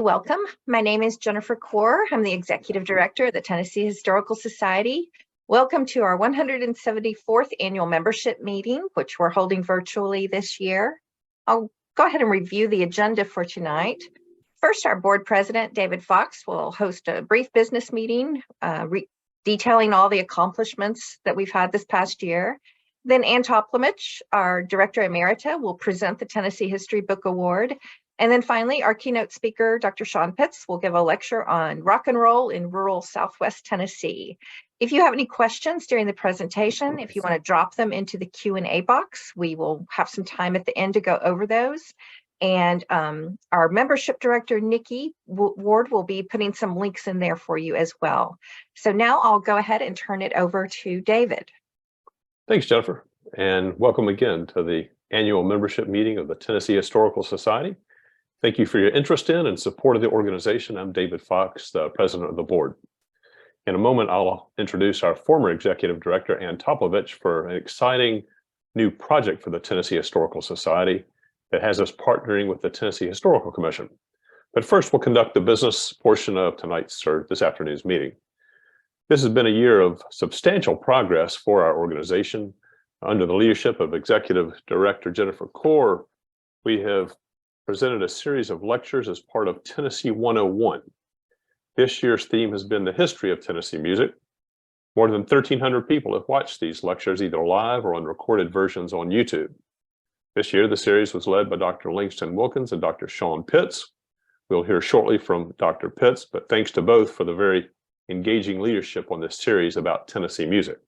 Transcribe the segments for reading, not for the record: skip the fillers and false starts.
Welcome. My name is Jennifer Kaur. I'm the Executive Director of the Tennessee Historical Society. Welcome to our 174th annual membership meeting, which we're holding virtually this year. I'll go ahead and review the agenda for tonight. First, our board president, David Fox, will host a brief business meeting detailing all the accomplishments that we've had this past year. Then Ann Toplemich, our Director Emerita, will present the Tennessee History Book Award. And then finally, our keynote speaker, Dr. Sean Pitts, will give a lecture on rock and roll in rural Southwest Tennessee. If you have any questions during the presentation, if you want to drop them into the Q&A box, we will have some time at the end to go over those. And our membership director, Nikki Ward, will be putting some links in there for you as well. So now I'll go ahead and turn it over to David. Thanks, Jennifer, and welcome again to the annual membership meeting of the Tennessee Historical Society. Thank you for your interest in and support of the organization. I'm David Fox, the president of the board. In a moment, I'll introduce our former executive director, Ann Toplemich, for an exciting new project for the Tennessee Historical Society that has us partnering with the Tennessee Historical Commission. But first, we'll conduct the business portion of this afternoon's meeting. This has been a year of substantial progress for our organization. Under the leadership of Executive Director Jennifer Kaur, we have presented a series of lectures as part of Tennessee 101. This year's theme has been the history of Tennessee music. More than 1,300 people have watched these lectures either live or on recorded versions on YouTube. This year, the series was led by Dr. Langston Wilkins and Dr. Sean Pitts. We'll hear shortly from Dr. Pitts, but thanks to both for the very engaging leadership on this series about Tennessee music.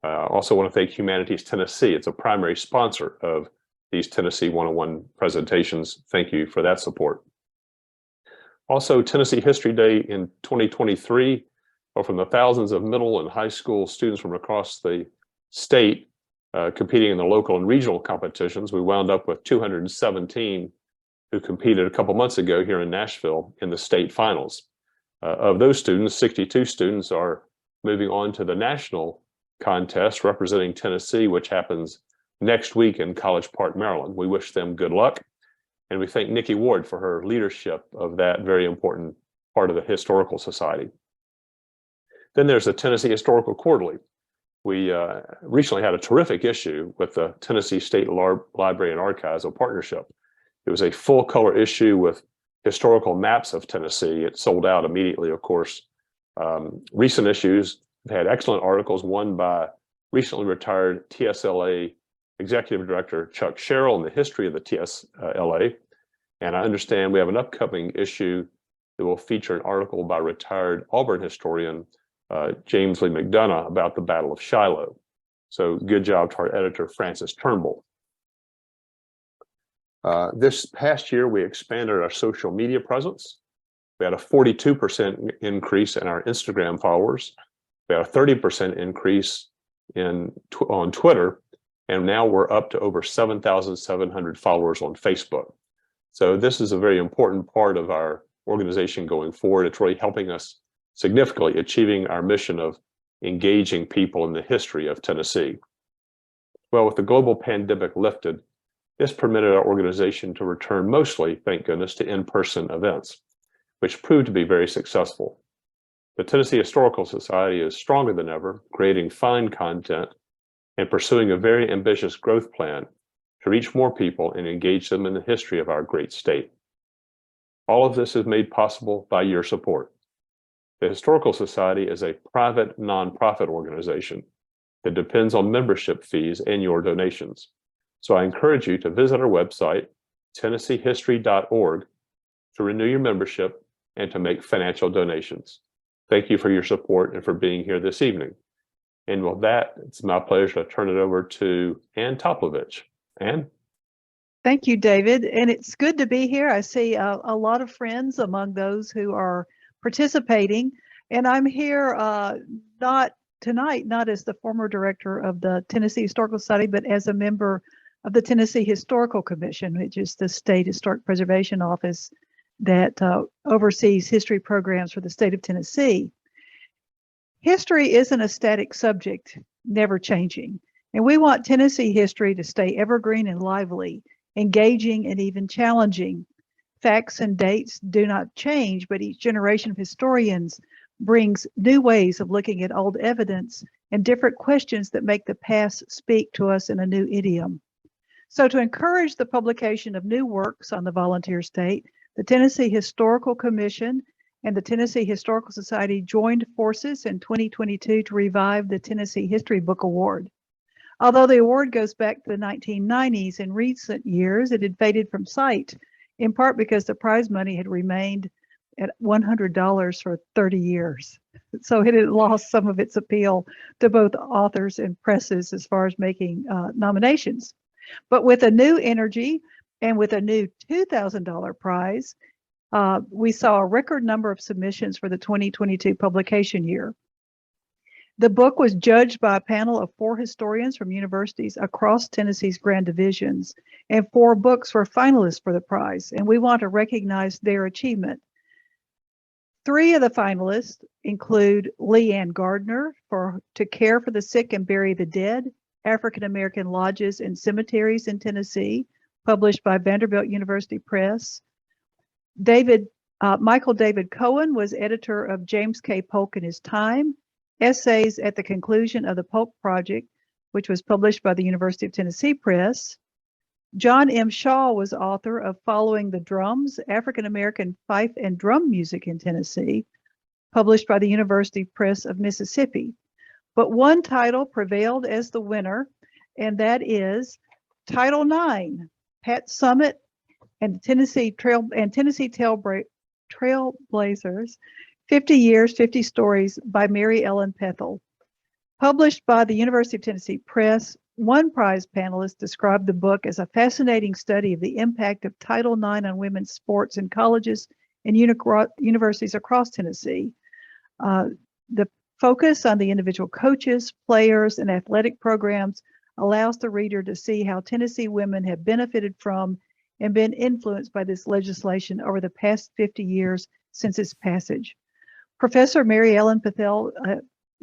I also want to thank Humanities Tennessee. It's a primary sponsor of these Tennessee 101 presentations. Thank you for that support. Also, Tennessee History Day in 2023, from the thousands of middle and high school students from across the state competing in the local and regional competitions, we wound up with 217 who competed a couple months ago here in Nashville in the state finals. Of those students, 62 students are moving on to the national contest representing Tennessee, which happens next week in College Park, Maryland. We wish them good luck. And we thank Nikki Ward for her leadership of that very important part of the Historical Society. Then there's the Tennessee Historical Quarterly. We recently had a terrific issue with the Tennessee State Library and Archives, a partnership. It was a full color issue with historical maps of Tennessee. It sold out immediately, of course. Recent issues have had excellent articles, one by recently retired TSLA Executive Director Chuck Sherrill on the history of the TSLA. And I understand we have an upcoming issue that will feature an article by retired Auburn historian James Lee McDonough about the Battle of Shiloh. So good job to our editor, Francis Turnbull. This past year, we expanded our social media presence. We had a 42% increase in our Instagram followers. We had a 30% increase on Twitter. And now we're up to over 7,700 followers on Facebook. So this is a very important part of our organization going forward. It's really helping us significantly achieving our mission of engaging people in the history of Tennessee. Well, with the global pandemic lifted, this permitted our organization to return mostly, thank goodness, to in-person events, which proved to be very successful. The Tennessee Historical Society is stronger than ever, creating fine content and pursuing a very ambitious growth plan to reach more people and engage them in the history of our great state. All of this is made possible by your support. The Historical Society is a private nonprofit organization that depends on membership fees and your donations. So I encourage you to visit our website, tennesseehistory.org, to renew your membership and to make financial donations. Thank you for your support and for being here this evening. And with that, it's my pleasure to turn it over to Ann Toplemich. Ann? Thank you, David. And it's good to be here. I see a lot of friends among those who are participating. And I'm here not as the former director of the Tennessee Historical Society, but as a member of the Tennessee Historical Commission, which is the state historic preservation office that oversees history programs for the state of Tennessee. History isn't a static subject, never changing. And we want Tennessee history to stay evergreen and lively, engaging and even challenging Facts and dates do not change, but each generation of historians brings new ways of looking at old evidence and different questions that make the past speak to us in a new idiom. So to encourage the publication of new works on the volunteer state, the Tennessee Historical Commission and the Tennessee Historical Society joined forces in 2022 to revive the Tennessee History Book Award. Although the award goes back to the 1990s, in recent years it had faded from sight, in part because the prize money had remained at $100 for 30 years. So it had lost some of its appeal to both authors and presses as far as making nominations. But with a new energy and with a new $2,000 prize, we saw a record number of submissions for the 2022 publication year. The book was judged by a panel of 4 historians from universities across Tennessee's Grand Divisions, and 4 books were finalists for the prize, and we want to recognize their achievement. 3 of the finalists include Leanne Gardner for To Care for the Sick and Bury the Dead, African American Lodges and Cemeteries in Tennessee, published by Vanderbilt University Press. Michael David Cohen was editor of James K. Polk in His Time, Essays at the Conclusion of the Polk Project, which was published by the University of Tennessee Press. John M. Shaw was author of Following the Drums, African American Fife and Drum Music in Tennessee, published by the University Press of Mississippi. But one title prevailed as the winner, and that is Title IX, Pat Summitt and Tennessee Trailblazers, 50 Years, 50 Stories by Mary Ellen Pethel. Published by the University of Tennessee Press, one prize panelist described the book as a fascinating study of the impact of Title IX on women's sports in colleges and universities across Tennessee. The focus on the individual coaches, players, and athletic programs allows the reader to see how Tennessee women have benefited from and been influenced by this legislation over the past 50 years since its passage. Professor Mary Ellen Pethel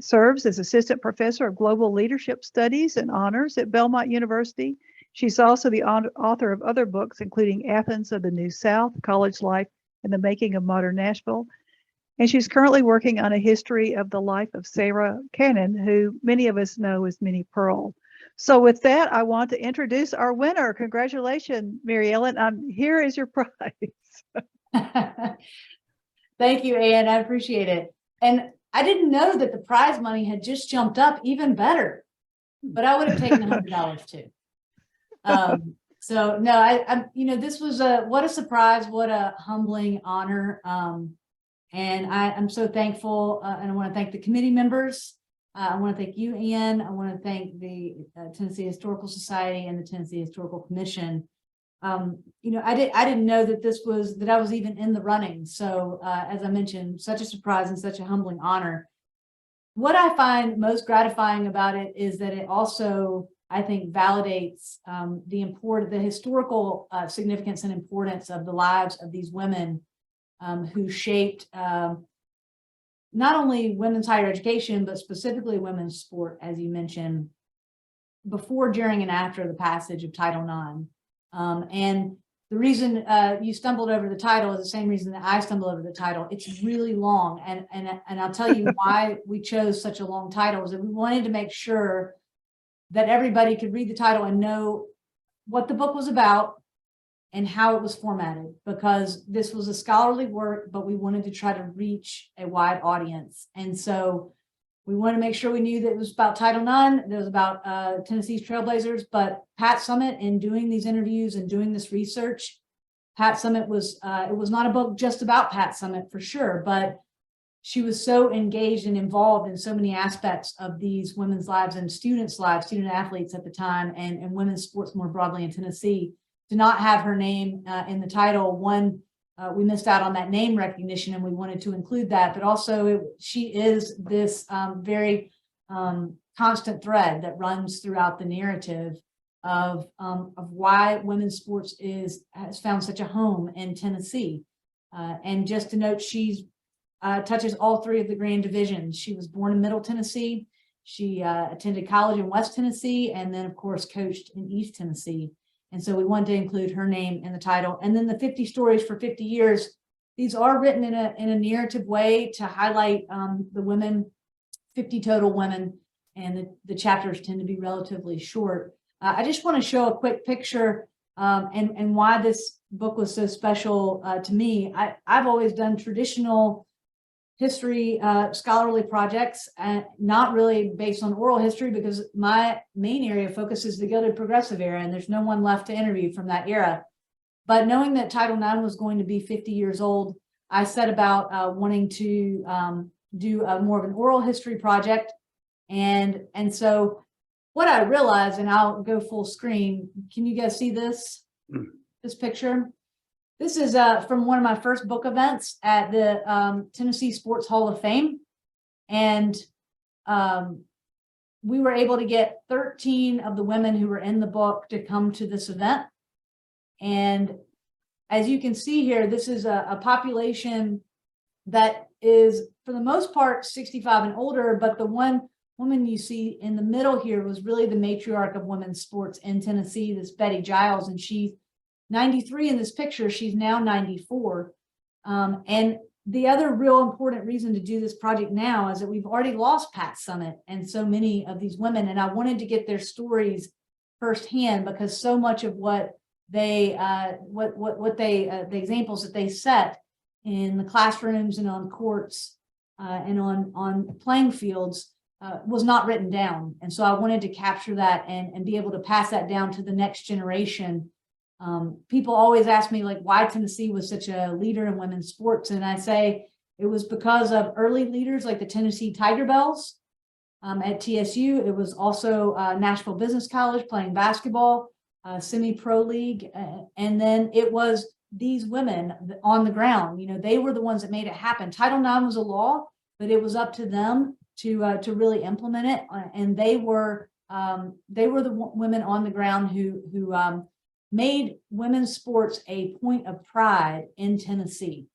serves as Assistant Professor of Global Leadership Studies and Honors at Belmont University. She's also the author of other books, including Athens of the New South, College Life and the Making of Modern Nashville. And she's currently working on a history of the life of Sarah Cannon, who many of us know as Minnie Pearl. So with that, I want to introduce our winner. Congratulations, Mary Ellen. Here is your prize. Thank you, Ann. I appreciate it. And I didn't know that the prize money had just jumped up even better, but I would have taken $100 too. So no, this was what a surprise, what a humbling honor. And I'm so thankful, and I want to thank the committee members. I want to thank you, Ann. I want to thank the Tennessee Historical Society and the Tennessee Historical Commission. I didn't know that I was even in the running. So as I mentioned, such a surprise and such a humbling honor. What I find most gratifying about it is that it also, I think, validates the historical significance and importance of the lives of these women who shaped not only women's higher education, but specifically women's sport, as you mentioned, before, during, and after the passage of Title IX. And the reason you stumbled over the title is the same reason that I stumbled over the title. It's really long, and I'll tell you why we chose such a long title is that we wanted to make sure that everybody could read the title and know what the book was about and how it was formatted, because this was a scholarly work, but we wanted to try to reach a wide audience. And so we wanted to make sure we knew that it was about Title IX, that it was about Tennessee's Trailblazers, but Pat Summitt, in doing these interviews and doing this research, Pat Summitt was, it was not a book just about Pat Summitt for sure, but she was so engaged and involved in so many aspects of these women's lives and students' lives, student athletes at the time, and women's sports more broadly in Tennessee. To not have her name in the title, one, we missed out on that name recognition, and we wanted to include that, but also she is this very constant thread that runs throughout the narrative of why women's sports has found such a home in Tennessee. And just to note, she touches all 3 of the Grand Divisions. She was born in Middle Tennessee. She attended college in West Tennessee, and then of course coached in East Tennessee. And so we wanted to include her name in the title. And then the 50 stories for 50 years. These are written in a narrative way to highlight the women, 50 total women, and the chapters tend to be relatively short. I just want to show a quick picture and why this book was so special to me. I've always done traditional history scholarly projects, and not really based on oral history, because my main area of focus is the Gilded Progressive era, and there's no one left to interview from that era. But knowing that Title IX was going to be 50 years old, I set about wanting to do more of an oral history project. And so what I realized, and I'll go full screen. Can you guys see this? This picture? This is from one of my first book events at the Tennessee Sports Hall of Fame. And we were able to get 13 of the women who were in the book to come to this event. And as you can see here, this is a population that is, for the most part, 65 and older, but the one woman you see in the middle here was really the matriarch of women's sports in Tennessee, this Betty Giles, and she's 93 in this picture. She's now 94. And the other real important reason to do this project now is that we've already lost Pat Summit and so many of these women, and I wanted to get their stories firsthand, because so much of what they the examples that they set in the classrooms and on courts and on playing fields was not written down. And so I wanted to capture that and be able to pass that down to the next generation. People always ask me, like, why Tennessee was such a leader in women's sports. And I say it was because of early leaders like the Tennessee Tiger Bells at TSU. It was also Nashville Business College playing basketball, semi-pro league. And then it was these women on the ground. You know, they were the ones that made it happen. Title IX was a law, but it was up to them to really implement it. And they were the women on the ground who made women's sports a point of pride in Tennessee.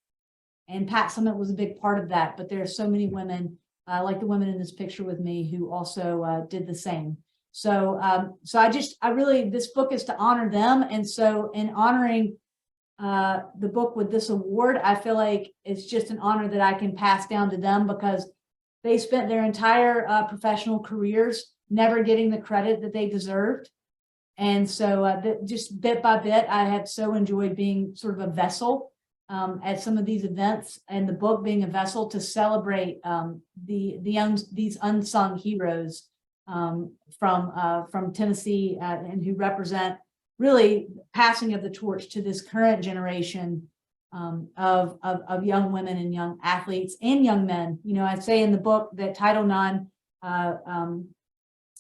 And Pat Summit was a big part of that, but there are so many women, like the women in this picture with me, who also did the same. So I really, this book is to honor them. And so in honoring the book with this award, I feel like it's just an honor that I can pass down to them, because they spent their entire professional careers never getting the credit that they deserved. And so just bit by bit, I have so enjoyed being sort of a vessel at some of these events, and the book being a vessel to celebrate these unsung heroes from Tennessee and who represent really passing of the torch to this current generation of young women and young athletes and young men. You know, I say in the book that Title IX,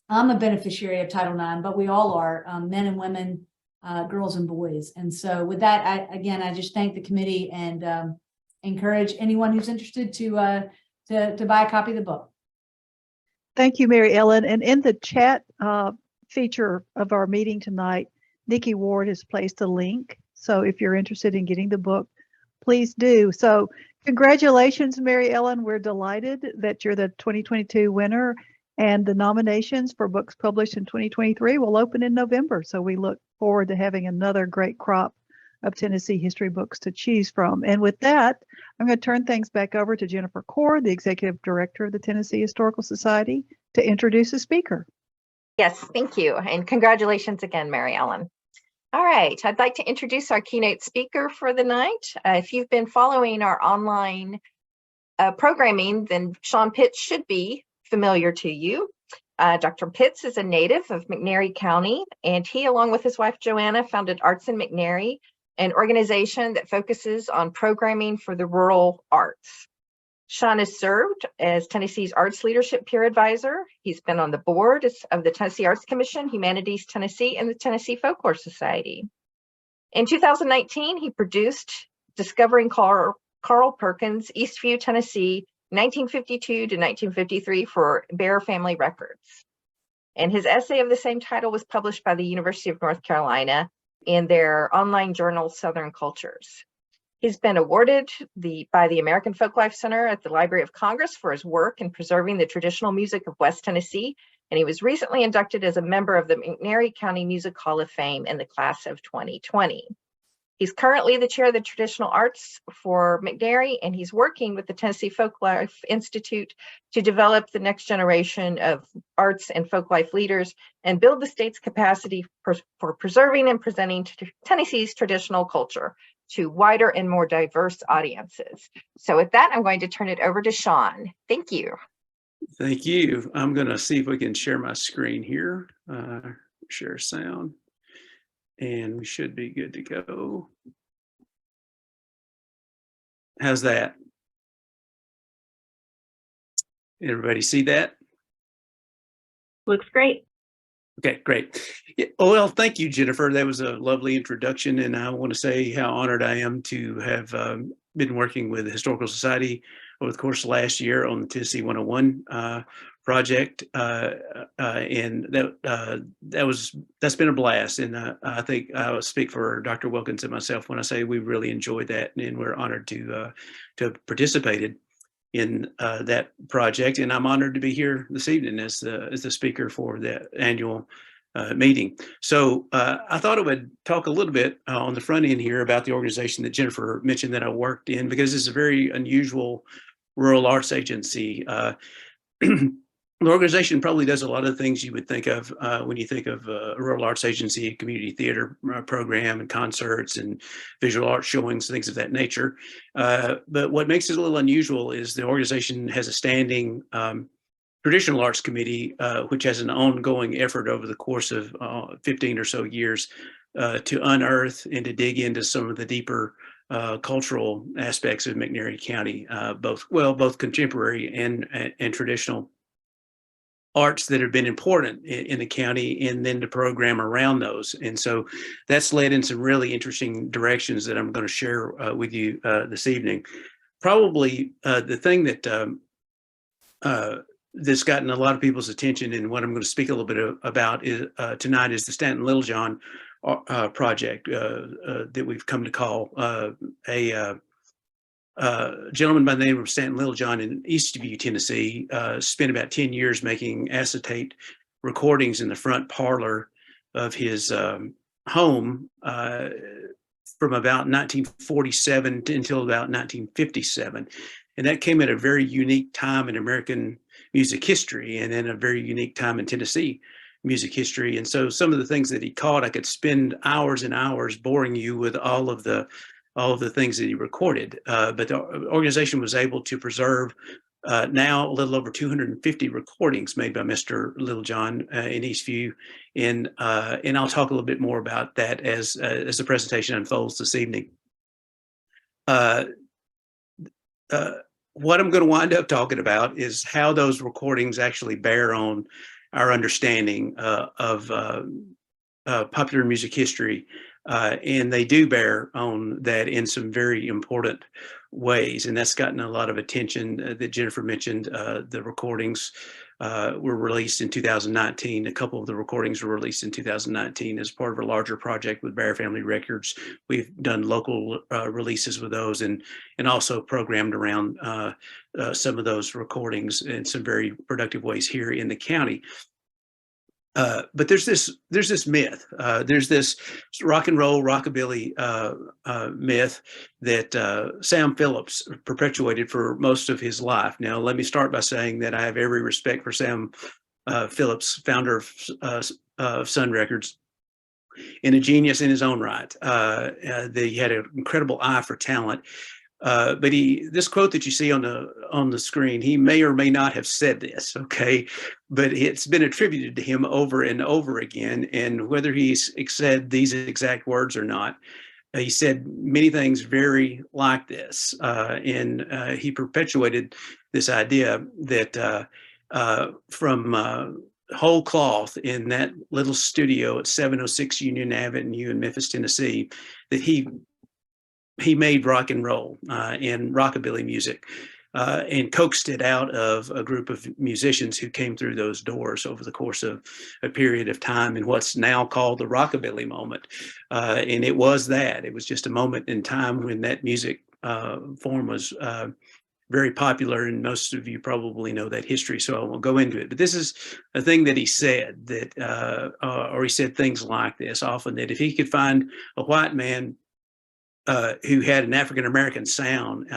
I'm a beneficiary of Title IX, but we all are, men and women, girls and boys. And so with that, I just thank the committee and encourage anyone who's interested to buy a copy of the book. Thank you, Mary Ellen. And in the chat feature of our meeting tonight, Nikki Ward has placed a link. So if you're interested in getting the book, please do. So congratulations, Mary Ellen. We're delighted that you're the 2022 winner. And the nominations for books published in 2023 will open in November. So we look forward to having another great crop of Tennessee history books to choose from. And with that, I'm going to turn things back over to Jennifer Core, the Executive Director of the Tennessee Historical Society, to introduce the speaker. Yes, thank you. And congratulations again, Mary Ellen. All right, I'd like to introduce our keynote speaker for the night. If you've been following our online programming, then Sean Pitts should be familiar to you. Dr. Pitts is a native of McNairy County, and he, along with his wife Joanna, founded Arts in McNairy, an organization that focuses on programming for the rural arts. Sean has served as Tennessee's Arts Leadership Peer Advisor. He's been on the board of the Tennessee Arts Commission, Humanities Tennessee, and the Tennessee Folklore Society. In 2019, he produced Discovering Carl Perkins, Eastview, Tennessee, 1952 to 1953 for Bear Family Records. And his essay of the same title was published by the University of North Carolina in their online journal, Southern Cultures. He's been awarded by the American Folklife Center at the Library of Congress for his work in preserving the traditional music of West Tennessee and he was recently inducted as a member of the McNairy County Music Hall of Fame in the class of 2020. He's currently the chair of the traditional arts for McNairy, and he's working with the Tennessee Folklife Institute to develop the next generation of arts and folklife leaders and build the state's capacity for preserving and presenting Tennessee's traditional culture to wider and more diverse audiences. So with that, I'm going to turn it over to Sean. Thank you. Thank you. I'm going to see if we can share my screen here, share sound. And we should be good to go. How's that? Everybody see that? Looks great. Okay, great. Yeah, well, thank you, Jennifer. That was a lovely introduction. And I want to say how honored I am to have been working with the Historical Society over the course of last year on the Tennessee 101 project, and that's been a blast. And I think I will speak for Dr. Wilkins and myself when I say we really enjoyed that, and we're honored to have participated in that project. And I'm honored to be here this evening as the speaker for the annual meeting. So I thought I would talk a little bit on the front end here about the organization that Jennifer mentioned that I worked in, because it's a very unusual rural arts agency. The organization probably does a lot of things you would think of when you think of a rural arts agency, community theater program and concerts and visual art showings, things of that nature. But what makes it a little unusual is the organization has a standing traditional arts committee, which has an ongoing effort over the course of 15 or so years to unearth and to dig into some of the deeper cultural aspects of McNairy County, both contemporary and traditional arts that have been important in the county, and then the program around those. And so that's led in some really interesting directions that I'm going to share with you this evening. Probably the thing that that's gotten a lot of people's attention, and what I'm going to speak a little bit about tonight, is the Stanton Littlejohn project that we've come to call a gentleman by the name of Stanton Littlejohn in Eastview, Tennessee, spent about 10 years making acetate recordings in the front parlor of his home from about 1947 until about 1957. And that came at a very unique time in American music history, and then a very unique time in Tennessee music history. And so some of the things that he caught, I could spend hours and hours boring you with all of the things that he recorded. But the organization was able to preserve now a little over 250 recordings made by Mr. Littlejohn in Eastview. And I'll talk a little bit more about that as the presentation unfolds this evening. What I'm going to wind up talking about is how those recordings actually bear on our understanding of popular music history. And they do bear on that in some very important ways. And that's gotten a lot of attention that Jennifer mentioned. The recordings were released in 2019. A couple of the recordings were released in 2019 as part of a larger project with Bear Family Records. We've done local releases with those, and also programmed around some of those recordings in some very productive ways here in the county. But there's this myth, there's this rock and roll rockabilly myth that Sam Phillips perpetuated for most of his life. Now, let me start by saying that I have every respect for Sam Phillips, founder of Sun Records, and a genius in his own right. He had an incredible eye for talent. But this quote that you see on the screen, he may or may not have said this, okay? But it's been attributed to him over and over again. And whether he's said these exact words or not, he said many things very like this. And he perpetuated this idea that from whole cloth in that little studio at 706 Union Avenue in Memphis, Tennessee, that he made rock and roll and rockabilly music and coaxed it out of a group of musicians who came through those doors over the course of a period of time in what's now called the rockabilly moment. And it was just a moment in time when that music form was very popular, and most of you probably know that history, so I won't go into it. But this is a thing that he said, that, or he said things like this often, that if he could find a white man who had an African-American sound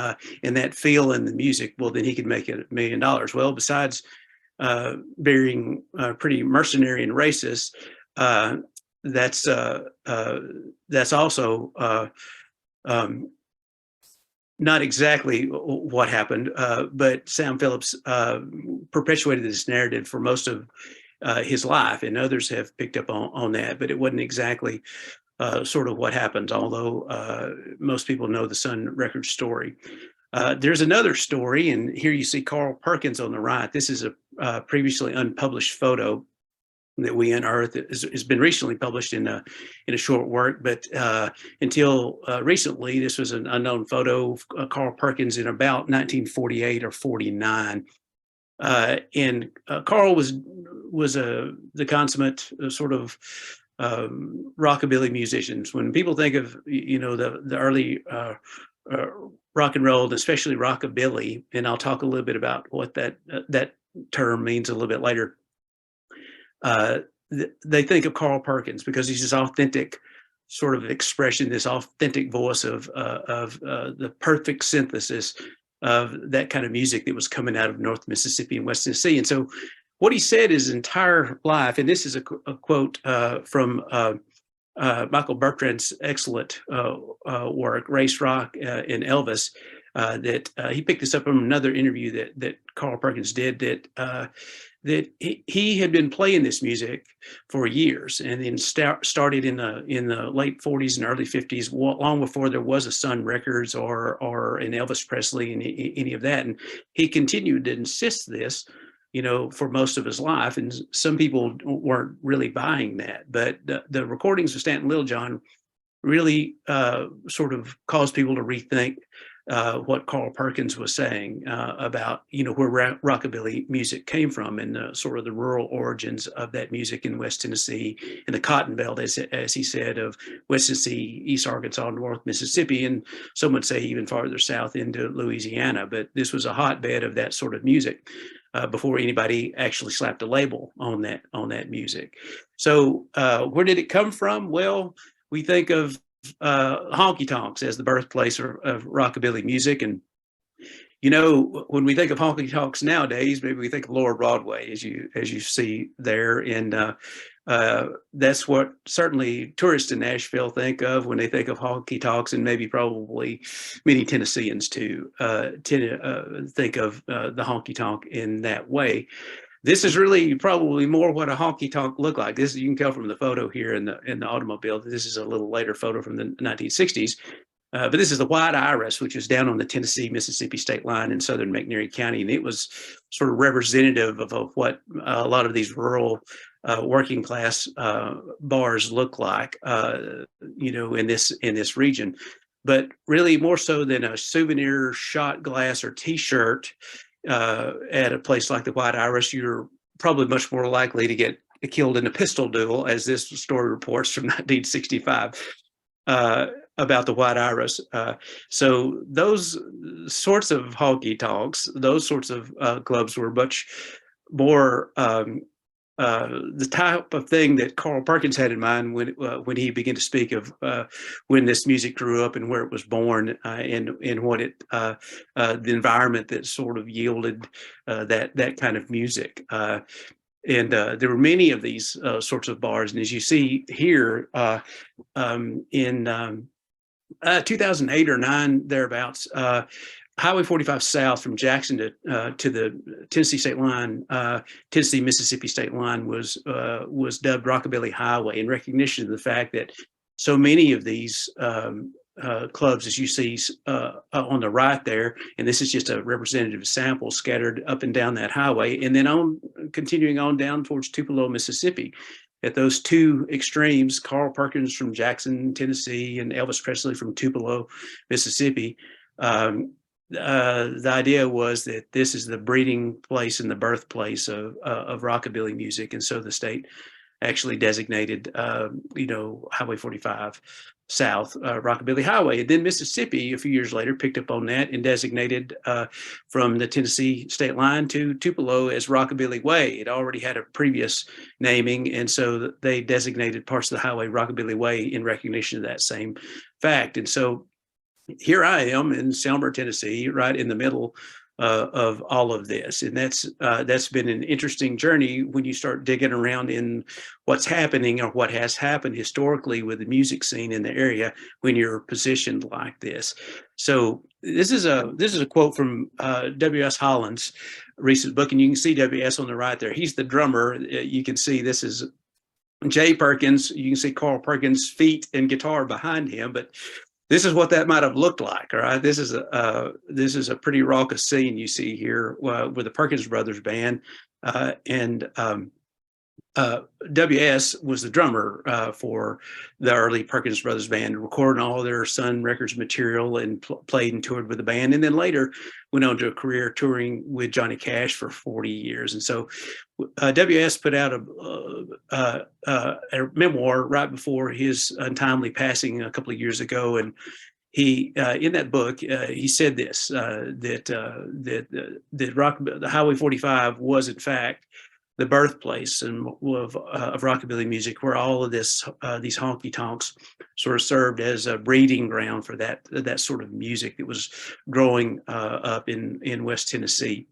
and that feel in the music, well, then he could make it $1 million. Well, besides being pretty mercenary and racist, that's also not exactly what happened, but Sam Phillips perpetuated this narrative for most of his life, and others have picked up on that, but it wasn't exactly sort of what happened, although most people know the Sun Records story. There's another story, and here you see Carl Perkins on the right. This is a previously unpublished photo that we unearthed. It's been recently published in a short work, but until recently, this was an unknown photo of Carl Perkins in about 1948 or 49. And Carl was the consummate sort of rockabilly musicians. When people think of, you know, the early rock and roll, especially rockabilly, and I'll talk a little bit about what that term means a little bit later, they think of Carl Perkins because he's this authentic sort of expression, this authentic voice of the perfect synthesis of that kind of music that was coming out of North Mississippi and West Tennessee. And so what he said his entire life, and this is a quote from Michael Bertrand's excellent work, Race, Rock, and Elvis, that he picked this up from another interview that Carl Perkins did, that he had been playing this music for years, and then started in the late 40s and early 50s, long before there was a Sun Records or an Elvis Presley and any of that. And he continued to insist this, you know, for most of his life. And some people weren't really buying that, but the recordings of Stanton Littlejohn really sort of caused people to rethink what Carl Perkins was saying about, you know, where rockabilly music came from, and sort of the rural origins of that music in West Tennessee and the Cotton Belt, as he said, of West Tennessee, East Arkansas, North Mississippi, and some would say even farther south into Louisiana. But this was a hotbed of that sort of music before anybody actually slapped a label on that music. So where did it come from? Well, we think of honky-tonks as the birthplace of rockabilly music. And, you know, when we think of honky-tonks nowadays, maybe we think of Lower Broadway, as you see there. And that's what certainly tourists in Nashville think of when they think of honky-tonks, and maybe probably many Tennesseans too think of the honky-tonk in that way. This is really probably more what a honky-tonk looked like. This, you can tell from the photo here in the automobile. This is a little later photo from the 1960s. But this is the White Iris, which is down on the Tennessee-Mississippi state line in southern McNairy County. And it was sort of representative of what a lot of these rural working class bars look like, you know, in this region. But really more so than a souvenir shot glass or T-shirt, at a place like the White Iris, you're probably much more likely to get killed in a pistol duel, as this story reports from 1965 about the White Iris. So those sorts of honky-tonks, those sorts of clubs were much more the type of thing that Carl Perkins had in mind when he began to speak of when this music grew up and where it was born, and what it the environment that sort of yielded that kind of music. And there were many of these sorts of bars, and as you see here, in 2008 or 9 thereabouts, Highway 45 south from Jackson to the Tennessee state line, Tennessee-Mississippi state line, was dubbed Rockabilly Highway in recognition of the fact that so many of these clubs, as you see on the right there, and this is just a representative sample scattered up and down that highway, and then continuing on down towards Tupelo, Mississippi. At those two extremes, Carl Perkins from Jackson, Tennessee, and Elvis Presley from Tupelo, Mississippi. The idea was that this is the breeding place and the birthplace of rockabilly music, and so the state actually designated, you know, Highway 45 south, Rockabilly Highway. And then Mississippi, a few years later, picked up on that and designated from the Tennessee state line to Tupelo as Rockabilly Way. It already had a previous naming, and so they designated parts of the highway Rockabilly Way in recognition of that same fact. And so here I am in Selmer, Tennessee, right in the middle of all of this. And that's been an interesting journey when you start digging around in what's happening or what has happened historically with the music scene in the area when you're positioned like this. So this is a quote from W.S. Holland's recent book, and you can see W.S. on the right there. He's the drummer. You can see this is Jay Perkins. You can see Carl Perkins' feet and guitar behind him, but this is what that might have looked like. All right, this is a pretty raucous scene you see here with the Perkins Brothers band, and W.S. was the drummer for the early Perkins Brothers band, recording all their Sun Records material and played and toured with the band, and then later went on to a career touring with Johnny Cash for 40 years. And so W.S. put out a memoir right before his untimely passing a couple of years ago, and he in that book he said this that the Highway 45 was in fact the birthplace of rockabilly music, where all of these honky-tonks sort of served as a breeding ground for that sort of music that was growing up in West Tennessee.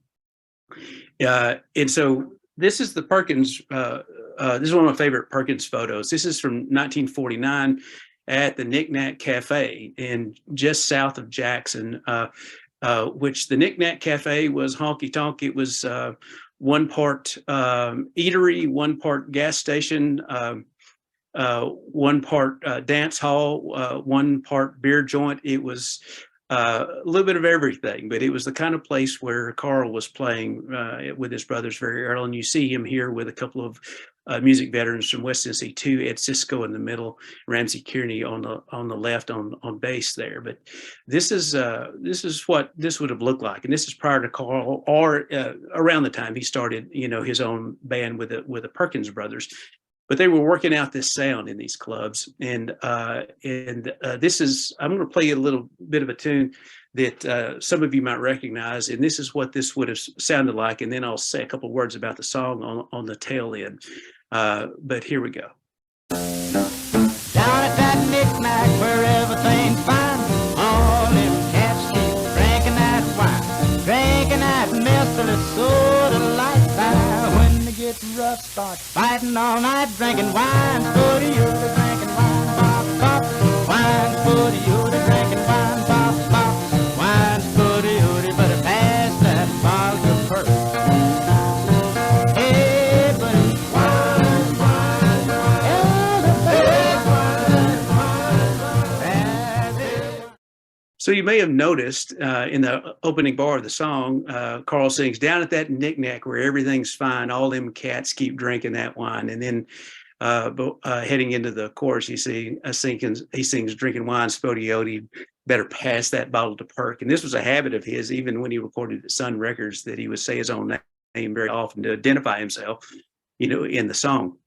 And so this is the Perkins. This is one of my favorite Perkins photos. This is from 1949 at the Knick-Knack Cafe in just south of Jackson, which the Knick-Knack Cafe was honky-tonk. It was one part eatery, one part gas station, one part dance hall, one part beer joint. It was a little bit of everything, but it was the kind of place where Carl was playing with his brothers very early. And you see him here with a couple of music veterans from West Tennessee too, Ed Cisco in the middle, Ramsey Kearney on the left on bass there. But this is what this would have looked like, and this is prior to Carl, or around the time he started, his own band with the Perkins Brothers. But they were working out this sound in these clubs, and this is, I'm going to play you a little bit of a tune that some of you might recognize, and this is what this would have sounded like, and then I'll say a couple of words about the song on the tail end. But here we go. Down at that knick-knack where everything's fine, all them cats keep drinking that wine, drinking that mystery soda lifestyle. When they get rough, start fighting all night, drinking wine, footy, you're drinking wine, pop, pop, wine, footy, you're drinking wine, pop, pop, wine, footy, you're better pass that bottle of perk. Hey, but it's wine, wine, wine. So you may have noticed in the opening bar of the song, Carl sings, down at that knick-knack where everything's fine, all them cats keep drinking that wine. And then heading into the chorus, he sings, drinking wine, Spodioti, better pass that bottle to Perk. And this was a habit of his, even when he recorded at Sun Records, that he would say his own name very often to identify himself, in the song.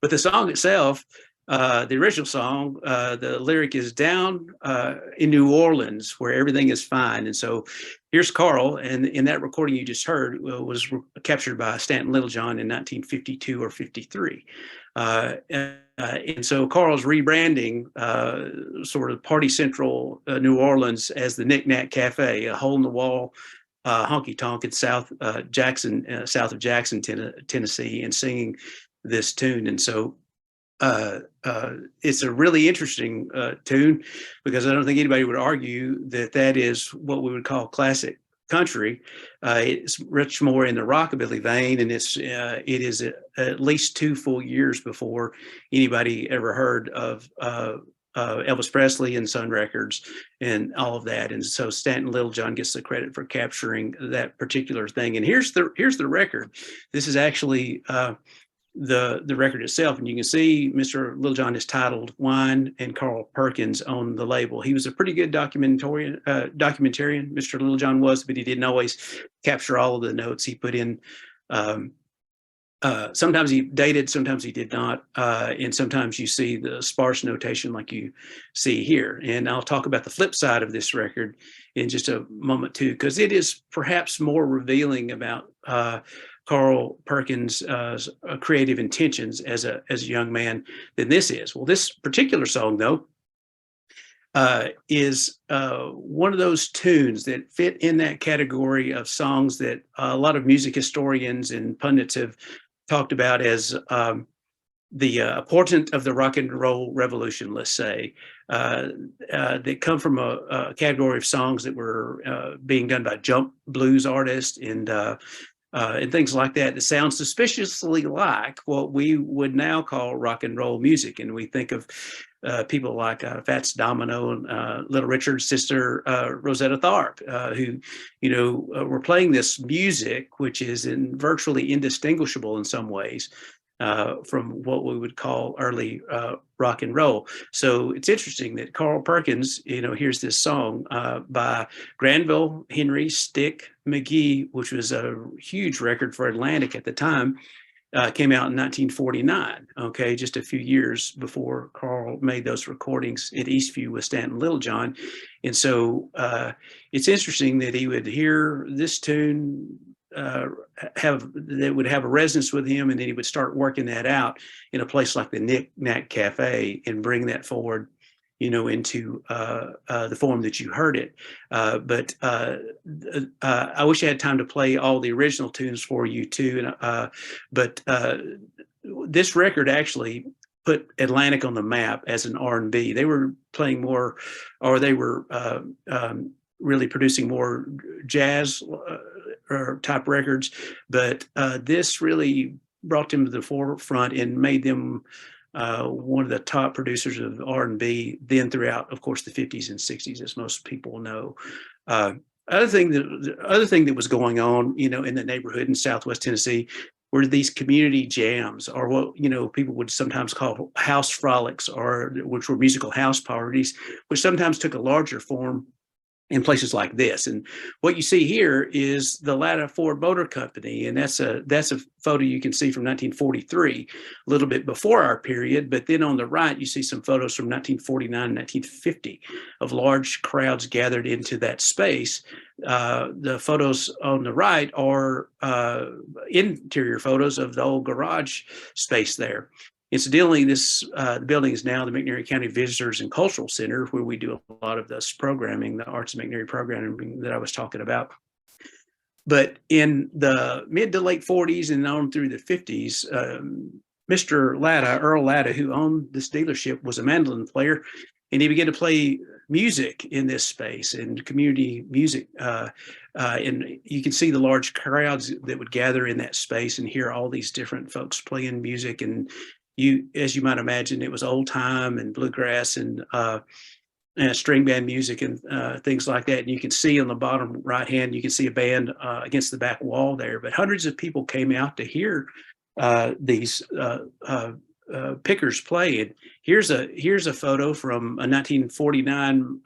But the song itself, the original song, the lyric is down in New Orleans where everything is fine. And so here's Carl, and in that recording you just heard was captured by Stanton Littlejohn in 1952 or 53. And so Carl's rebranding sort of Party Central New Orleans as the Knick-Knack Cafe, a hole-in-the-wall honky-tonk in south of Jackson, Tennessee, and singing this tune. And so it's a really interesting tune, because I don't think anybody would argue that is what we would call classic country. It's much more in the rockabilly vein, and it is at least 2 full years before anybody ever heard of Elvis Presley and Sun Records and all of that. And so Stanton Littlejohn gets the credit for capturing that particular thing. And here's the record. This is actually the record itself, and you can see Mr. Littlejohn is titled Wine and Carl Perkins on the label. He was a pretty good documentarian, Mr. Littlejohn was, but he didn't always capture all of the notes. He put in sometimes he dated, sometimes he did not, and sometimes you see the sparse notation like you see here. And I'll talk about the flip side of this record in just a moment too, because it is perhaps more revealing about Carl Perkins' creative intentions as a young man than this is. Well, this particular song, though, is one of those tunes that fit in that category of songs that a lot of music historians and pundits have talked about as the portent of the rock and roll revolution, let's say, that come from a category of songs that were being done by jump blues artists and things like that, that sound suspiciously like what we would now call rock and roll music. And we think of people like Fats Domino and Little Richard's sister, Rosetta Tharpe, who, were playing this music, which is virtually indistinguishable in some ways from what we would call early rock and roll. So it's interesting that Carl Perkins, here's this song by Granville Henry Stick McGee, which was a huge record for Atlantic at the time, came out in 1949, okay, just a few years before Carl made those recordings at Eastview with Stanton Littlejohn. And so it's interesting that he would hear this tune that would have a resonance with him, and then he would start working that out in a place like the Knick Knack Cafe and bring that forward, into the form that you heard it. But I wish I had time to play all the original tunes for you too. But this record actually put Atlantic on the map as an R&B. They were playing more, or they were really producing more jazz type records, but this really brought them to the forefront and made them one of the top producers of R&B then throughout, of course, the 50s and 60s, as most people know. Other thing that was going on, in the neighborhood in Southwest Tennessee were these community jams, or what people would sometimes call house frolics, or which were musical house parties, which sometimes took a larger form in places like this. And what you see here is the Latta Ford Motor Company, and that's a photo you can see from 1943, a little bit before our period. But then on the right, you see some photos from 1949 and 1950 of large crowds gathered into that space. The photos on the right are interior photos of the old garage space there. Incidentally, the building is now the McNairy County Visitors and Cultural Center, where we do a lot of this programming, the Arts of McNairy programming that I was talking about. But in the mid to late 40s and on through the 50s, Mr. Latta, Earl Latta, who owned this dealership, was a mandolin player, and he began to play music in this space and community music. And you can see the large crowds that would gather in that space and hear all these different folks playing music. And as you might imagine, it was old time and bluegrass and string band music and things like that. And you can see on the bottom right hand, you can see a band against the back wall there. But hundreds of people came out to hear these pickers play. And here's a photo from a 1949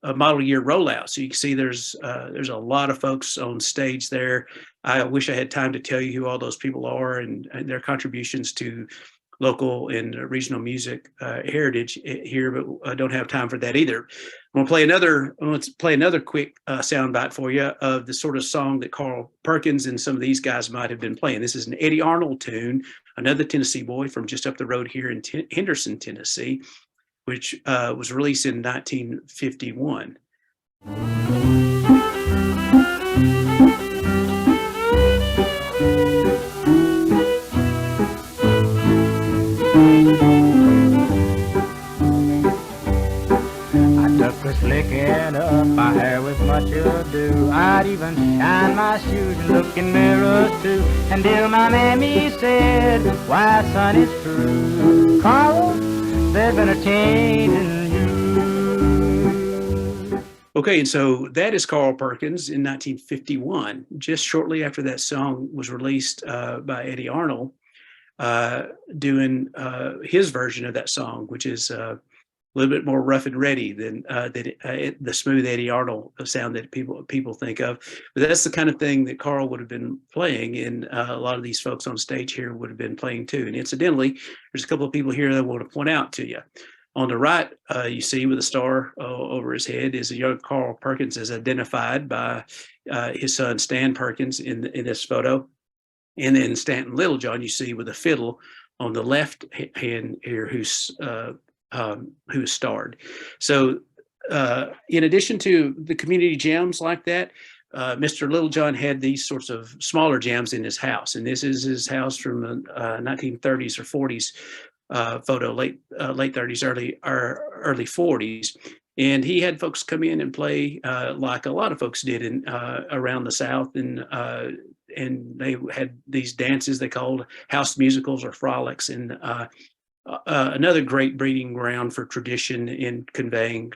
model year rollout. So you can see there's a lot of folks on stage there. I wish I had time to tell you who all those people are and their contributions to local and regional music heritage here, but I don't have time for that either. I'm going to play another quick soundbite for you of the sort of song that Carl Perkins and some of these guys might have been playing. This is an Eddie Arnold tune, another Tennessee boy from just up the road here in Henderson, Tennessee, which was released in 1951. Slicking up my hair with much ado. I'd even shine my shoes and look in mirrors too. Until my mammy said, "Why, son, it's true, Carl, there's been a change in you." Okay, and so that is Carl Perkins in 1951, just shortly after that song was released by Eddie Arnold, doing his version of that song, which is little bit more rough and ready than the smooth Eddie Arnold sound that people think of. But that's the kind of thing that Carl would have been playing, and a lot of these folks on stage here would have been playing too. And incidentally, there's a couple of people here that I want to point out to you. On the right, you see with a star over his head is a young Carl Perkins, as identified by his son Stan Perkins in this photo. And then Stanton Littlejohn, you see with a fiddle on the left hand here, who's starred. So in addition to the community jams like that, Mr. Littlejohn had these sorts of smaller jams in his house. And this is his house from the 1930s or 40s photo, late 30s, early 40s. And he had folks come in and play like a lot of folks did in around the South, and they had these dances they called house musicals or frolics, and another great breeding ground for tradition in conveying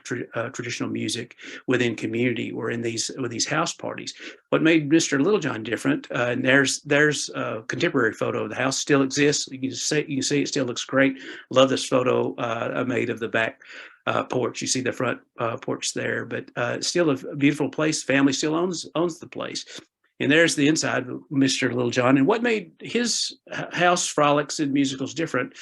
traditional music within community were in these house parties. What made Mr. Littlejohn different, and there's a contemporary photo of the house, still exists. You can see it still looks great. Love this photo I made of the back porch. You see the front porch there, but it's still a beautiful place. Family still owns the place. And there's the inside of Mr. Littlejohn. And what made his house frolics and musicals different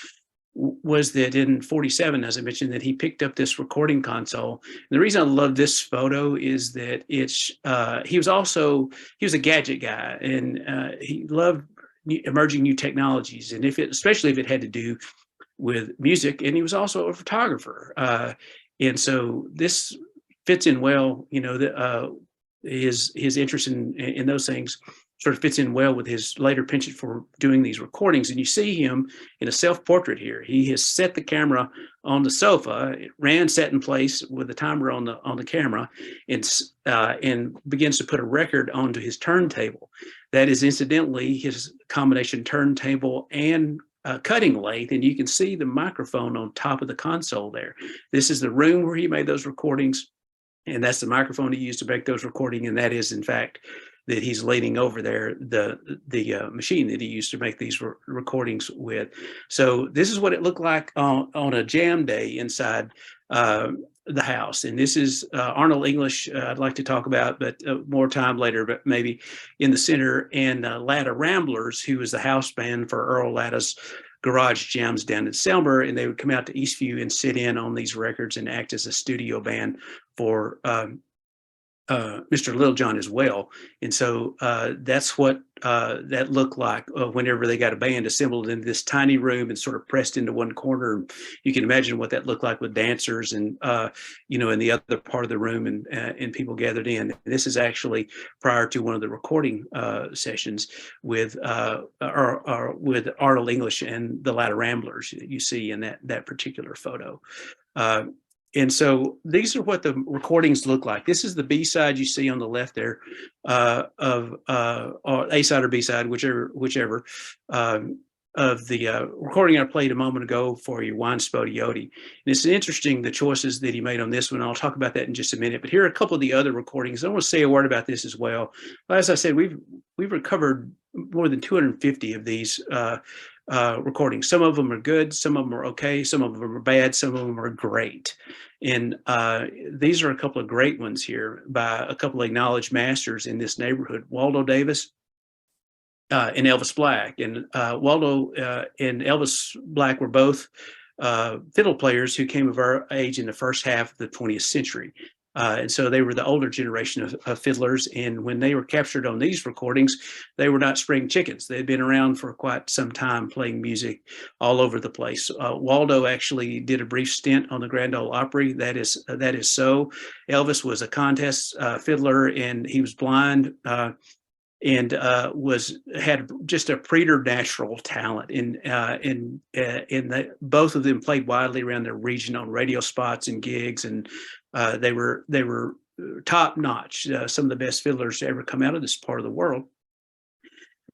was that in 47, as I mentioned, that he picked up this recording console. And the reason I love this photo is that he was a gadget guy, and he loved emerging new technologies, and especially if it had to do with music. And he was also a photographer, and so this fits in well. His interest in those things sort of fits in well with his later penchant for doing these recordings. And you see him in a self-portrait here. He has set the camera on the sofa, set in place with the timer on the camera, and begins to put a record onto his turntable. That is incidentally his combination turntable and cutting lathe, and you can see the microphone on top of the console there. This is the room where he made those recordings, and that's the microphone he used to make those recordings, and that is, in fact, that he's leaning over there, the machine that he used to make these recordings with. So this is what it looked like on a jam day inside the house. And this is Arnold English, I'd like to talk about, but more time later, but maybe in the center, and Latta Ramblers, who was the house band for Earl Latta's garage jams down in Selmer, and they would come out to Eastview and sit in on these records and act as a studio band for Mr. Littlejohn as well. And so that's what that looked like whenever they got a band assembled in this tiny room and sort of pressed into one corner. You can imagine what that looked like with dancers and, in the other part of the room, and people gathered in. This is actually prior to one of the recording sessions with Arnold English and the Latta Ramblers you see in that particular photo. And so these are what the recordings look like. This is the B-side you see on the left there or A-side or B-side, whichever, of the recording I played a moment ago for you, Wine Spodioti. And it's interesting, the choices that he made on this one. I'll talk about that in just a minute. But here are a couple of the other recordings. I want to say a word about this as well. As I said, we've recovered more than 250 of these recordings. Some of them are good, some of them are okay, some of them are bad, some of them are great. And these are a couple of great ones here by a couple of acknowledged masters in this neighborhood, Waldo Davis and Elvis Black. And Waldo and Elvis Black were both fiddle players who came of our age in the first half of the 20th century. And so they were the older generation of fiddlers. And when they were captured on these recordings, they were not spring chickens. They had been around for quite some time playing music all over the place. Waldo actually did a brief stint on the Grand Ole Opry. That is so. Elvis was a contest fiddler, and he was blind. And had just a preternatural talent, and both of them played widely around their region on radio spots and gigs, and they were top notch. Some of the best fiddlers to ever come out of this part of the world.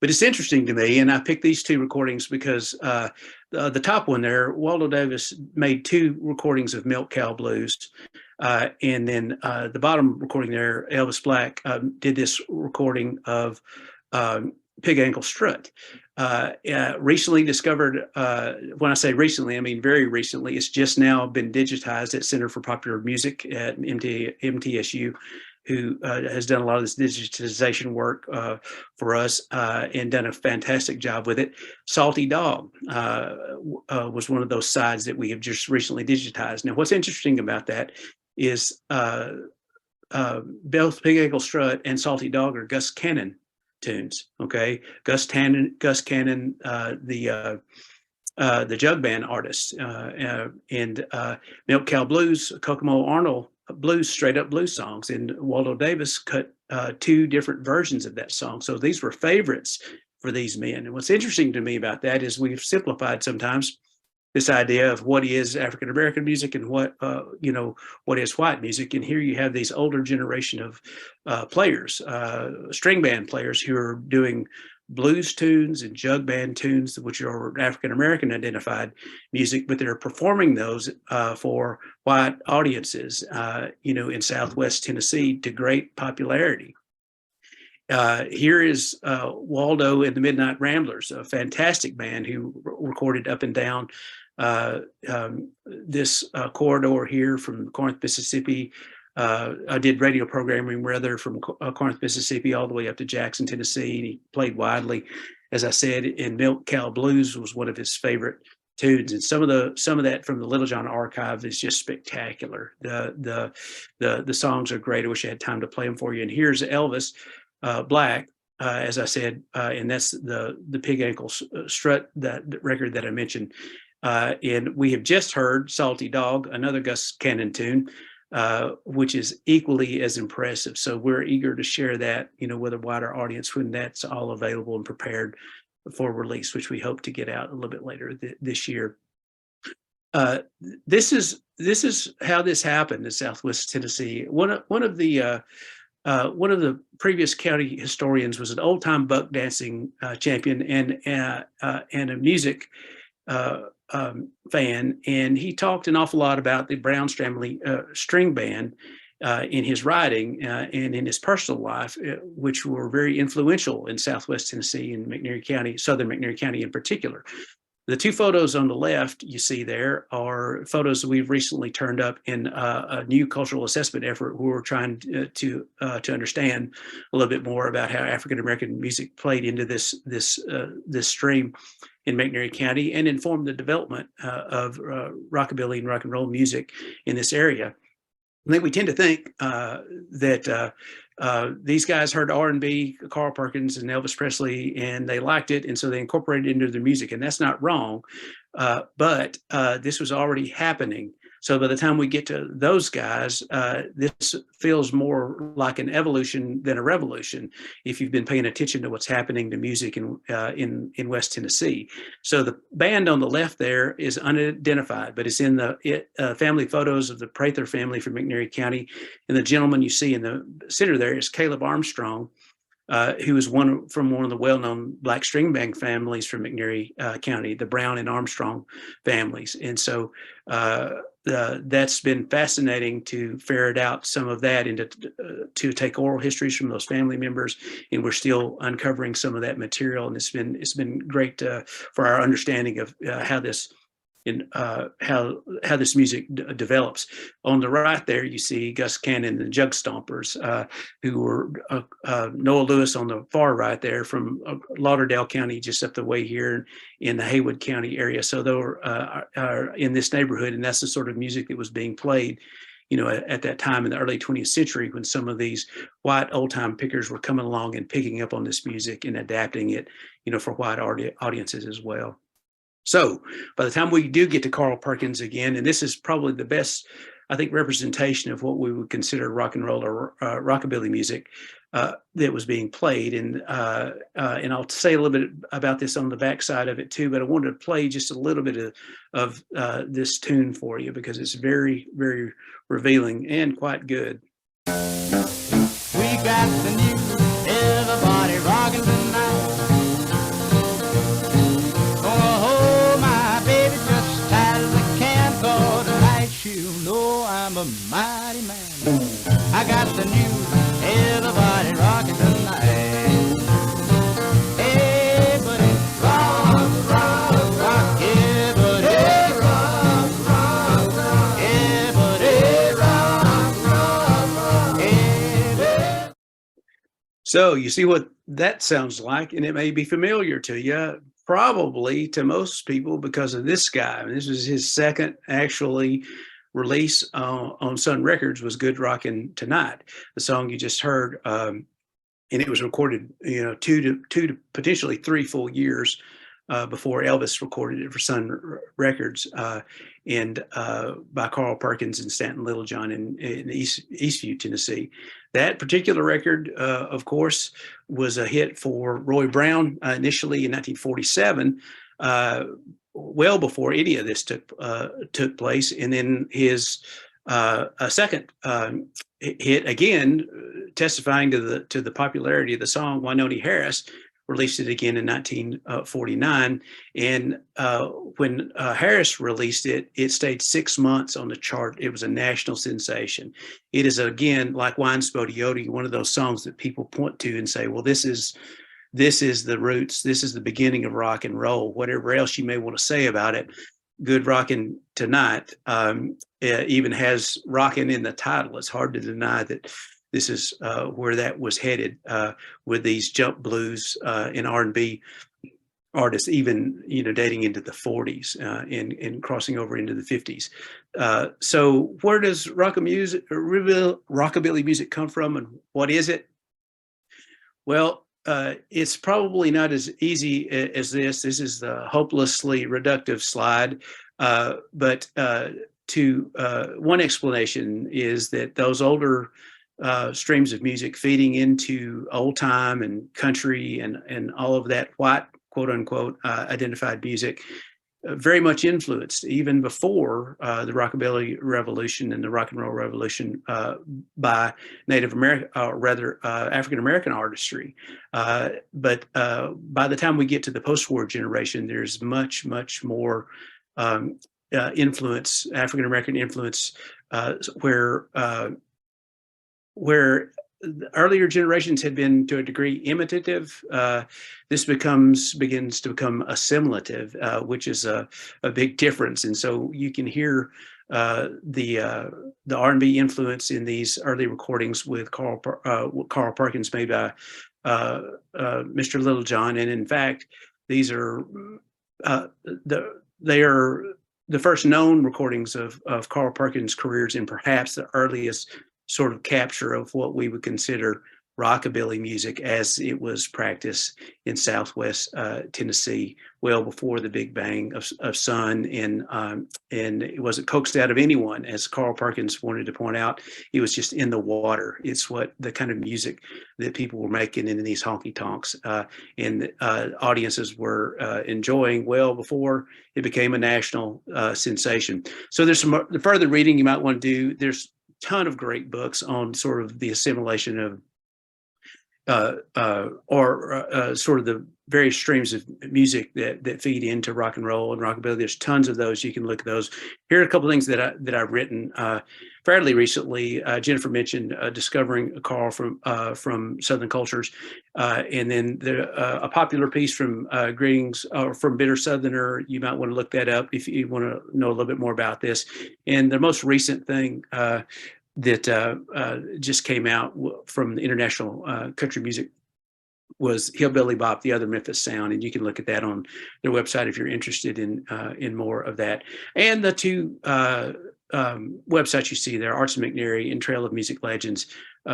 But it's interesting to me, and I picked these two recordings because the top one there, Waldo Davis made two recordings of Milk Cow Blues. And then the bottom recording there, Elvis Black did this recording of Pig Ankle Strut. recently discovered, when I say recently, I mean very recently, it's just now been digitized at Center for Popular Music at MTSU, who has done a lot of this digitization work for us and done a fantastic job with it. Salty Dog was one of those sides that we have just recently digitized. Now, what's interesting about that is both Pig Ankle Strut and Salty Dog are Gus Cannon tunes. Okay, Gus Cannon, the jug band artist, and Milk Cow Blues, Kokomo Arnold blues, straight up blues songs, and Waldo Davis cut 2 different versions of that song. So these were favorites for these men. And what's interesting to me about that is we've simplified sometimes this idea of what is African American music and what is white music. And here you have these older generation of players, string band players, who are doing blues tunes and jug band tunes, which are African American identified music, but they're performing those for white audiences, in Southwest Tennessee to great popularity. Here is Waldo and the Midnight Ramblers, a fantastic band who recorded up and down this corridor here from Corinth, Mississippi. I did radio programming rather from Corinth, Mississippi, all the way up to Jackson, Tennessee. And he played widely, as I said, and Milk Cow Blues was one of his favorite tunes. And some of that from the Littlejohn archive is just spectacular. The songs are great. I wish I had time to play them for you. And here's Elvis Black, as I said, and that's the Pig Ankle Strut, that record that I mentioned. And we have just heard Salty Dog, another Gus Cannon tune, which is equally as impressive. So we're eager to share that, with a wider audience when that's all available and prepared for release, which we hope to get out a little bit later this year. This is how this happened in Southwest Tennessee. One of the previous county historians was an old-time buck dancing champion and a music fan, and he talked an awful lot about the Brown Stramley string band in his writing and in his personal life, which were very influential in Southwest Tennessee and McNairy County, Southern McNairy County in particular. The 2 photos on the left you see there are photos that we've recently turned up in a new cultural assessment effort where we're trying to understand a little bit more about how African American music played into this stream in McNairy County and informed the development of rockabilly and rock and roll music in this area. I think we tend to think that these guys heard R&B, Carl Perkins and Elvis Presley, and they liked it, and so they incorporated it into their music, and that's not wrong, but this was already happening. So by the time we get to those guys, this feels more like an evolution than a revolution if you've been paying attention to what's happening to music in West Tennessee. So the band on the left there is unidentified, but it's in the family photos of the Prather family from McNairy County. And the gentleman you see in the center there is Caleb Armstrong, who is from one of the well-known black string band families from McNairy County, the Brown and Armstrong families. And so that's been fascinating to ferret out some of that and to take oral histories from those family members. And we're still uncovering some of that material. And it's been great for our understanding of how this music develops. On the right there, you see Gus Cannon and the Jug Stompers, who were Noah Lewis on the far right there from Lauderdale County, just up the way here in the Haywood County area. So they were are in this neighborhood, and that's the sort of music that was being played, at that time in the early 20th century, when some of these white old-time pickers were coming along and picking up on this music and adapting it, for white audiences as well. So by the time we do get to Carl Perkins again, and this is probably the best, I think, representation of what we would consider rock and roll or rockabilly music that was being played. And I'll say a little bit about this on the backside of it too, but I wanted to play just a little bit of this tune for you because it's very, very revealing and quite good. We got the news, everybody rocking tonight. I'm a mighty man. I got the news, everybody rocking tonight. Everybody So you see what that sounds like, and it may be familiar to you, probably to most people because of this guy. This was his second actually release on Sun Records, was Good Rockin' Tonight, the song you just heard. And it was recorded, 2 to potentially 3 full years before Elvis recorded it for Sun Records, and by Carl Perkins and Stanton Littlejohn in Eastview, Tennessee. That particular record, of course, was a hit for Roy Brown initially in 1947, well before any of this took place. And then his second hit, again, testifying to the popularity of the song, Wynonie Harris released it again in 1949. And when Harris released it, it stayed 6 months on the chart. It was a national sensation. It is, again, like Wine Spodioti, one of those songs that people point to and say, well, this is the roots. This is the beginning of rock and roll. Whatever else you may want to say about it, Good Rockin' Tonight even has rockin' in the title. It's hard to deny that this is where that was headed with these jump blues and R&B artists, even dating into the 40s and crossing over into the 50s. So where does rockabilly music come from, and what is it? Well, it's probably not as easy as this. This is the hopelessly reductive slide, but one explanation is that those older streams of music feeding into old time and country and all of that white, quote unquote, identified music very much influenced even before the rockabilly revolution and the rock and roll revolution by Native American, African American artistry. But by the time we get to the post-war generation, there's much, much more influence, African American influence, where the earlier generations had been to a degree imitative, this begins to become assimilative, which is a big difference. And so you can hear the R&B influence in these early recordings with Carl Perkins made by Mr. Littlejohn. And in fact, these are they are the first known recordings of Carl Perkins' careers, and perhaps the earliest sort of capture of what we would consider rockabilly music as it was practiced in Southwest Tennessee, well before the Big Bang of Sun, and it wasn't coaxed out of anyone, as Carl Perkins wanted to point out. It was just in the water. It's what the kind of music that people were making in these honky-tonks, and audiences were enjoying well before it became a national sensation. So there's some further reading you might want to do. There's ton of great books on sort of the assimilation of sort of the various streams of music that feed into rock and roll and rockabilly. There's tons of those. You can look at those. Here are a couple of things that I've written fairly recently. Jennifer mentioned discovering Carl from Southern Cultures, and then a popular piece from Greetings from Bitter Southerner. You might want to look that up if you want to know a little bit more about this. And the most recent thing that just came out from the International Country Music was Hillbilly Bop, the Other Memphis Sound, and you can look at that on their website if you're interested in more of that. And the two websites you see there, Arts and McNairy and Trail of Music Legends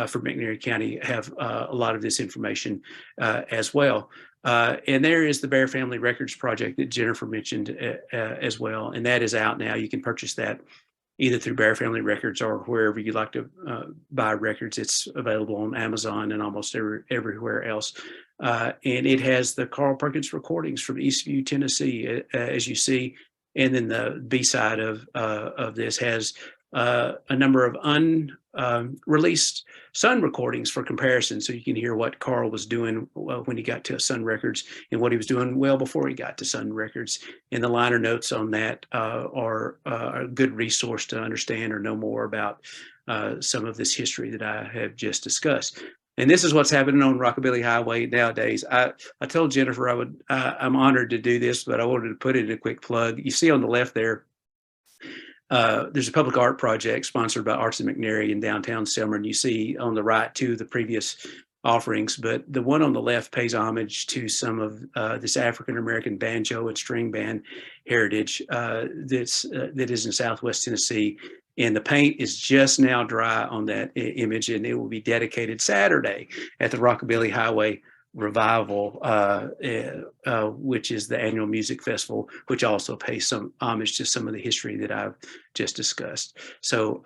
for McNairy County, have a lot of this information as well. And there is the Bear Family Records project that Jennifer mentioned as well, and that is out now. You can purchase that either through Bear Family Records or wherever you like to buy records. It's available on Amazon and almost everywhere else. And it has the Carl Perkins recordings from Eastview, Tennessee, as you see. And then the B-side of this has a number of unreleased Sun recordings for comparison, so you can hear what Carl was doing when he got to Sun Records and what he was doing well before he got to Sun Records. And the liner notes on that are a good resource to understand or know more about some of this history that I have just discussed. And this is what's happening on Rockabilly Highway nowadays. I told Jennifer I'm honored to do this, but I wanted to put it in a quick plug. You see on the left there, there's a public art project sponsored by Arts and McNairy in downtown Selmer, and you see on the right two of the previous offerings, but the one on the left pays homage to some of this African-American banjo and string band heritage that is in Southwest Tennessee. And the paint is just now dry on that image, and it will be dedicated Saturday at the Rockabilly Highway Revival, which is the annual music festival, which also pays some homage to some of the history that I've just discussed. So